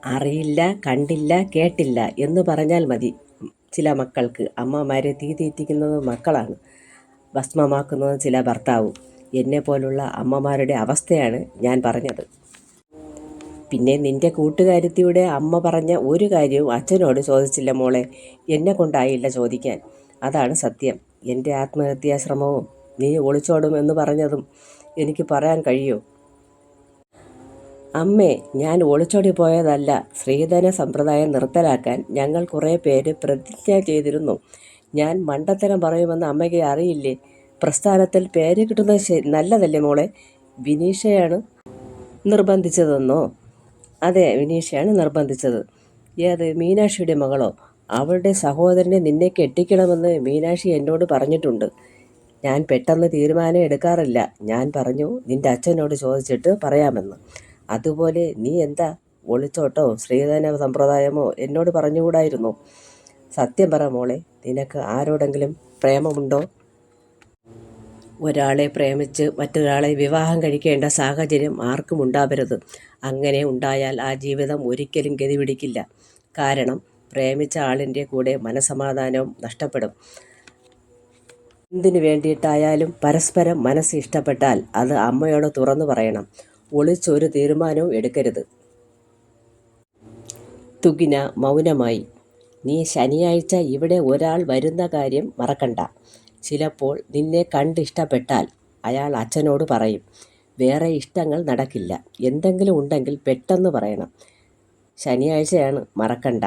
അറിയില്ല, കണ്ടില്ല, കേട്ടില്ല എന്ന് പറഞ്ഞാൽ മതി. ചില മക്കൾക്ക് അമ്മമാരെ തീ തീറ്റിക്കുന്നത് മക്കളാണ്, ഭസ്മമാക്കുന്നത് ചില ഭർത്താവും. എന്നെപ്പോലുള്ള അമ്മമാരുടെ അവസ്ഥയാണ് ഞാൻ പറഞ്ഞത്. പിന്നെ നിന്റെ കൂട്ടുകാരത്തിയുടെ അമ്മ പറഞ്ഞ ഒരു കാര്യവും അച്ഛനോട് ചോദിച്ചില്ല മോളെ. എന്നെ കൊണ്ടായില്ല ചോദിക്കാൻ. അതാണ് സത്യം. എൻ്റെ ആത്മഹത്യാശ്രമവും നീ ഒളിച്ചോടും എന്ന് പറഞ്ഞതും എനിക്ക് പറയാൻ കഴിയോ? അമ്മേ, ഞാൻ ഒളിച്ചോടി പോയതല്ല. സ്ത്രീധന സമ്പ്രദായം നിർത്തലാക്കാൻ ഞങ്ങൾ കുറേ പേര് പ്രതിജ്ഞ ചെയ്തിരുന്നു. ഞാൻ മണ്ടത്തരം പറയുമെന്ന് അമ്മയ്ക്ക് അറിയില്ലേ? പ്രസ്ഥാനത്തിൽ പേര് കിട്ടുന്നത് നല്ലതല്ലേ മോളെ? വിനീഷയാണ് നിർബന്ധിച്ചതെന്നോ? അതെ, വിനീഷയാണ് നിർബന്ധിച്ചത്. ഏത്, മീനാക്ഷിയുടെ മകളോ? അവളുടെ സഹോദരനെ നിന്നെ കെട്ടിക്കണമെന്ന് മീനാക്ഷി എന്നോട് പറഞ്ഞിട്ടുണ്ട്. ഞാൻ പെട്ടെന്ന് തീരുമാനം എടുക്കാറില്ല. ഞാൻ പറഞ്ഞു നിന്റെ അച്ഛനോട് ചോദിച്ചിട്ട് പറയാമെന്ന്. അതുപോലെ നീ എന്താ ഒളിച്ചോട്ടോ സ്ത്രീധന സമ്പ്രദായമോ എന്നോട് പറഞ്ഞുകൂടായിരുന്നു? സത്യം പറ മോളെ, നിനക്ക് ആരോടെങ്കിലും പ്രേമമുണ്ടോ? ഒരാളെ പ്രേമിച്ച് മറ്റൊരാളെ വിവാഹം കഴിക്കേണ്ട സാഹചര്യം ആർക്കും ഉണ്ടാവരുത്. അങ്ങനെ ഉണ്ടായാൽ ആ ജീവിതം ഒരിക്കലും ഗതിപിടിക്കില്ല. കാരണം പ്രേമിച്ച ആളിൻ്റെ കൂടെ മനസമാധാനവും നഷ്ടപ്പെടും. എന്തിനു വേണ്ടിയിട്ടായാലും പരസ്പരം മനസ്സ് ഇഷ്ടപ്പെട്ടാൽ അത് അമ്മയോട് തുറന്നു പറയണം. ഒളിച്ചൊരു തീരുമാനവും എടുക്കരുത്. തുകിന മൗനമായി. നീ ശനിയാഴ്ച ഇവിടെ ഒരാൾ വരുന്ന കാര്യം മറക്കണ്ട. ചിലപ്പോൾ നിന്നെ കണ്ടിഷ്ടപ്പെട്ടാൽ അയാൾ അച്ഛനോട് പറയും. വേറെ ഇഷ്ടങ്ങൾ നടക്കില്ല. എന്തെങ്കിലും ഉണ്ടെങ്കിൽ പെട്ടെന്ന് പറയണം. ശനിയാഴ്ചയാണ്, മറക്കണ്ട.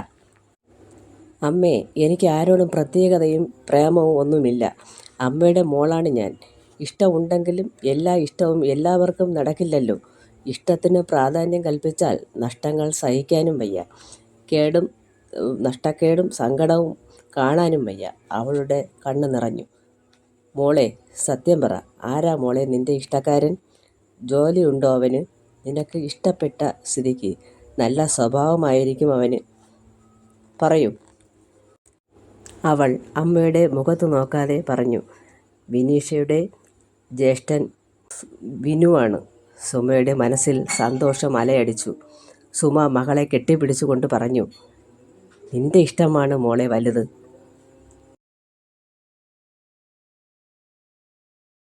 അമ്മേ, എനിക്ക് ആരോടും പ്രത്യേകതയും പ്രേമവും ഒന്നുമില്ല. അമ്മയുടെ മോളാണ് ഞാൻ. ഇഷ്ടമുണ്ടെങ്കിലും എല്ലാ ഇഷ്ടവും എല്ലാവർക്കും നടക്കില്ലല്ലോ. ഇഷ്ടത്തിന് പ്രാധാന്യം കൽപ്പിച്ചാൽ നഷ്ടങ്ങൾ സഹിക്കാനും വയ്യ. നഷ്ടക്കേടും സങ്കടവും കാണാനും വയ്യ. അവളുടെ കണ്ണ് നിറഞ്ഞു. മോളെ, സത്യം പറ. ആരാ മോളെ നിന്റെ ഇഷ്ടക്കാരൻ? ജോലിയുണ്ടോ അവന്? നിനക്ക് ഇഷ്ടപ്പെട്ട സ്ഥിതിക്ക് നല്ല സ്വഭാവമായിരിക്കും അവന്. പറയൂ. അവൾ അമ്മയുടെ മുഖത്ത് നോക്കാതെ പറഞ്ഞു. വിനീഷയുടെ ജ്യേഷ്ഠൻ വിനുവാണ്. സുമയുടെ മനസ്സിൽ സന്തോഷം അലയടിച്ചു. സുമ മകളെ കെട്ടിപ്പിടിച്ചുകൊണ്ട് പറഞ്ഞു, നിന്റെ ഇഷ്ടമാണ് മോളെ വലുത്.